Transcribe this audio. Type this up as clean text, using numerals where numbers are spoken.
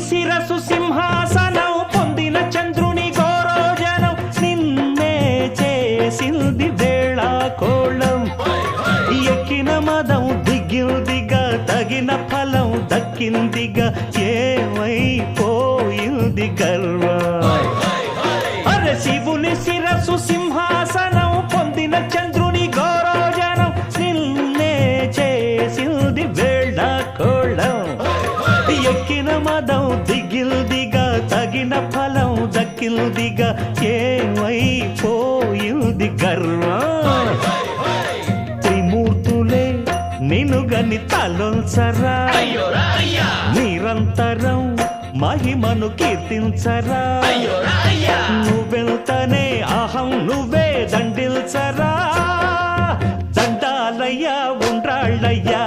శిరసు సింహాసనం పొందిన చంద్రుని గౌరవజనం నిన్నే చేసింది వేళ కోళం ఎక్కిన మదం దిగిందిగా తగిన ఫలం దక్కిందిగా ఏమైపోయింది గర్వం అరే శివుని శిరసు సింహాసనం పొందిన చంద్రుని గౌరవజనం నిన్నే చేసింది వేళ కోళం ఎక్కిన మదం దిగిల్దిగా తగిన ఫలం దక్కిల్దిగా ఏమైపోయింది గర్వం త్రిమూర్తులే నినుగని తలొంచరా నిరంతరం మహిమను కీర్తించరా నువ్వెళ్తనే అహం నువ్వే దండిల్చరా దండాలయ్యా ఉండ్రాళ్ళయ్యా